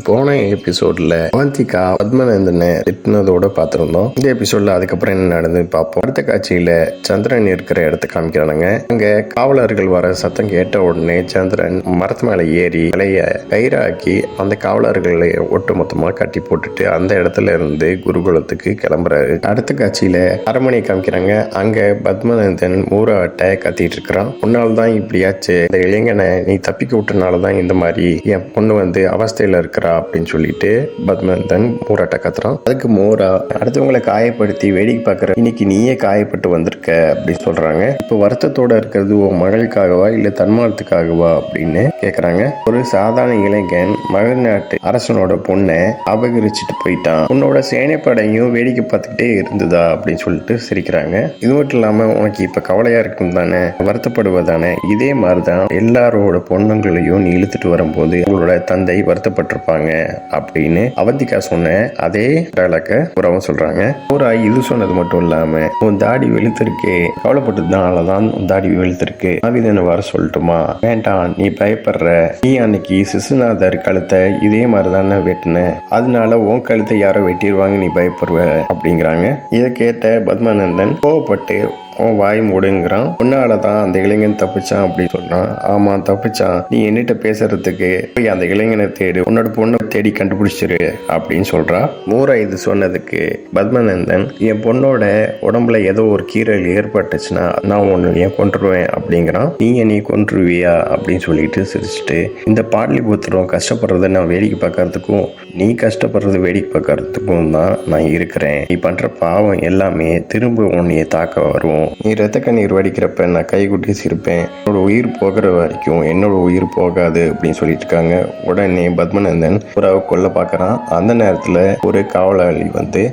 போன எபிசோட்ல அவந்திகா பத்மநந்தனை திட்டினதோட பார்த்திருந்தோம். இந்த எபிசோட்ல அதுக்கப்புறம் என்ன நடந்து பார்ப்போம். அடுத்த காட்சியில சந்திரன் இருக்கிற இடத்த காமிக்கிறானுங்க. அங்க காவலர்கள் வர சத்தம் கேட்ட உடனே சந்திரன் மரத்து மேல ஏறி தலைய கயிறாக்கி அந்த காவலர்களை ஒட்டு மொத்தமா கட்டி போட்டுட்டு அந்த இடத்துல இருந்து குருகுலத்துக்கு கிளம்புறாரு. அடுத்த காட்சியில அரண்மனை காமிக்கிறாங்க. அங்க பத்மநந்தன் மூராட்ட கத்திட்டு இருக்கிறான். உன்னால்தான் இப்படியாச்சு, இந்த இளைஞனை நீ தப்பிக்க விட்டனாலதான் இந்த மாதிரி என் பொண்ணு அவஸ்தையில இருக்கிறா அப்படின்னு சொல்லிட்டு பத்மநந்தன் மூராட்ட கத்துறான். அதுக்கு மூரா அடுத்தவங்களை காயப்படுத்தி வேடிக்கை பார்க்கற இன்னைக்கு நீயே காயப்பட்டு வந்திருக்க அப்படின்னு சொல்றாங்க. இப்ப வருத்தத்தோட இருக்கிறது உன் மகளுக்காகவா இல்ல தன்மானத்துக்காகவா அப்படின்னு கேக்குறாங்க. ஒரு சாதாரண இளைஞன் மகள் நாட்டு அரசனோட பொண்ணை அபகரிச்சுட்டு போயிட்டான், உன்னோட சேனைப்படையும் வேடிக்கை பார்த்துக்கிட்டே இருந்ததா அப்படின்னு சொல்லிட்டு சிரிக்கிறாங்க. இது மட்டும் இல்லாம உனக்கு இப்ப கவலையா இருக்கும் தானே, வருத்தப்படுவதானே, இதே மாதிரிதான் எல்லாரோட பொண்ணுங்களையும் நீ இழுத்துட்டு வரும்போது உங்களோட தந்தை வருத்தப்பட்டிருப்பாங்க அப்படின்னு அவந்திகா சொன்ன அதே டைலாக புறாவும் சொல்றாங்க. புறா இது சொன்னது மட்டும் இல்லாம உன் தாடி வெளுத்திருக்கு, கவலைப்பட்டதுனாலதான் உன் தாடி வெளுத்திருக்கு, ஆவிதனை வர சொல்லட்டுமா, வேண்டாம் நீ பயப்படுற, நீ அன்னைக்கு சிசுநாதர் கழுத்தை இதே மாதிரிதானே வெட்டின, அதனால உன் கழுத்தை யாரோ வெட்டிடுவாங்க நீ பயப்படுவ அப்படிங்கிறாங்க. இதை கேட்ட பத்மநந்தன் கோவப்பட்டு உன் வாய் மூடுங்கிறான். உன்னாலதான் அந்த இளைஞன் தப்பிச்சான் அப்படின்னு சொல்றான். ஆமா தப்பிச்சான், நீ என்னிட்ட பேசுறதுக்கு போய் அந்த இளைஞனை தேடு, உன்னோட பொண்ணை தேடி கண்டுபிடிச்சிரு அப்படின்னு சொல்றா. மூரா இது சொன்னதுக்கு பத்மநந்தன் என் பொண்ணோட உடம்புல ஏதோ ஒரு கீரல் ஏற்பட்டுச்சுன்னா நான் ஒன்னு ஏன் கொன்றுவேன் அப்படிங்கிறான். நீ கொன்றுவியா அப்படின்னு சொல்லிட்டு சிரிச்சுட்டு, இந்த பாடலிபுத்திரம் கஷ்டப்படுறத நான் வேடிக்கை பார்க்கறதுக்கும் நீ கஷ்டப்படுறது வேடிக்கை பார்க்கறதுக்கும் தான் நான் இருக்கிறேன், நீ பண்ற பாவம் எல்லாமே திரும்ப உன்னைய தாக்க வரும், நீ ரத்த கண்ணீர் வடிக்கிறப்ப நான் கைகுட்டி சிரிப்பேன், என்னோட உயிர் போகிற வரைக்கும் என்னோட உயிர் போகாது அப்படின்னு சொல்லிட்டு இருக்காங்க. உடனே பத்மநந்தன் புறாவை கொல்ல பார்க்கறான். அந்த நேரத்துல ஒரு காவலாளி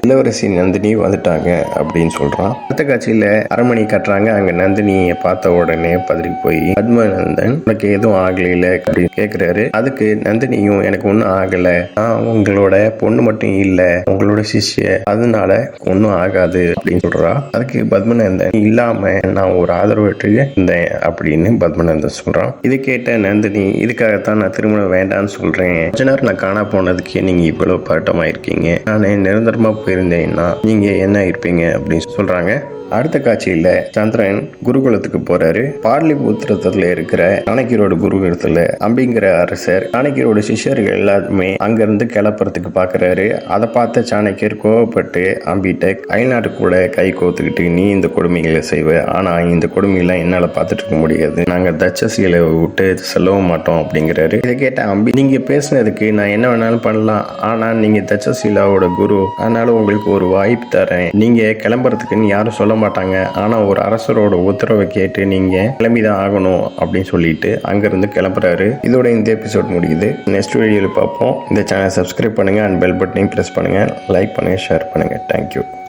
இளவரசி நந்தினி வந்துட்டாங்க அப்படின்னு சொல்றான். அடுத்த காட்சியில அரண்மனை கட்டுறாங்க. அங்க நந்தினியை பார்த்த உடனே பதறி போய் பத்மநந்தன் உனக்கு எதுவும் ஆகல அப்படின்னு கேக்குறாரு. அதுக்கு நந்தினியும் எனக்கு ஒன்னும் ஆகல, நான் உங்களோட பொண்ணு மட்டும் இல்ல உங்களோட சிஷ்ய, அதனால ஒன்னும் ஆகாது அப்படின்னு சொல்றா. அதுக்கு பத்மநந்தன் இல்லாம நான் ஒரு ஆதரவற்று இருந்தேன் அப்படின்னு பத்மநந்தன் சொல்றான். இது கேட்ட நந்தினி இதுக்காகத்தான் நான் திருமணம் வேண்டான்னு சொல்றேன், கொஞ்ச நேரம் நான் காணா போனதுக்கே நீங்க இவ்வளவு பட்டமா இருக்கீங்க, நான் நிரந்தரமா போயிருந்தேன்னா நீங்க என்ன இருப்பீங்க அப்படின்னு சொல்றாங்க. அடுத்த காட்சியில சந்திரன் குருகுலத்துக்கு போறாரு. பாடலிபுத்திரத்துல இருக்கிற சாணக்கியரோட குருகுலத்துல அம்பிங்கிற அரசர் சாணக்கியரோட சிஷ்யர்கள் எல்லாருமே அங்கிருந்து கிளப்புறதுக்கு பாக்குறாரு. அதை பார்த்த சாணக்கியர் கோவப்பட்டு அம்பிட்ட அயல்நாட்டுக்குள்ள கை கோத்துக்கிட்டு நீ இந்த கொடுமைகளை செய்வ, ஆனா இந்த கொடுமையெல்லாம் என்னால பார்த்துட்டு இருக்க முடியாது, நாங்க தட்சசீலை விட்டு செல்லவும் மாட்டோம் அப்படிங்கிறாரு. இதை கேட்ட அம்பி நீங்க பேசுனதுக்கு நான் என்ன வேணாலும் பண்ணலாம், ஆனா நீங்க தட்சசீலாவோட குரு, அதனால உங்களுக்கு ஒரு வாய்ப்பு தரேன், நீங்க கிளம்புறதுக்குன்னு யாரும் சொல்ல மாட்டாங்க, ஆனா ஒரு அரசரோட உத்தரவை கேட்டு நீங்க கிளம்பிதான் ஆகணும் அப்படின்னு சொல்லிட்டு அங்கிருந்து கிளம்புறாரு. இதோட இந்த எபிசோட் முடியுது. நெக்ஸ்ட் வீடியோல பார்ப்போம். இந்த சேனல் சப்ஸ்கிரைப் பண்ணுங்க அண்ட் பெல் பட்டனையும் பிரஸ் பண்ணுங்க, லைக் பண்ணுங்க, ஷேர் பண்ணுங்க. தேங்க்யூ.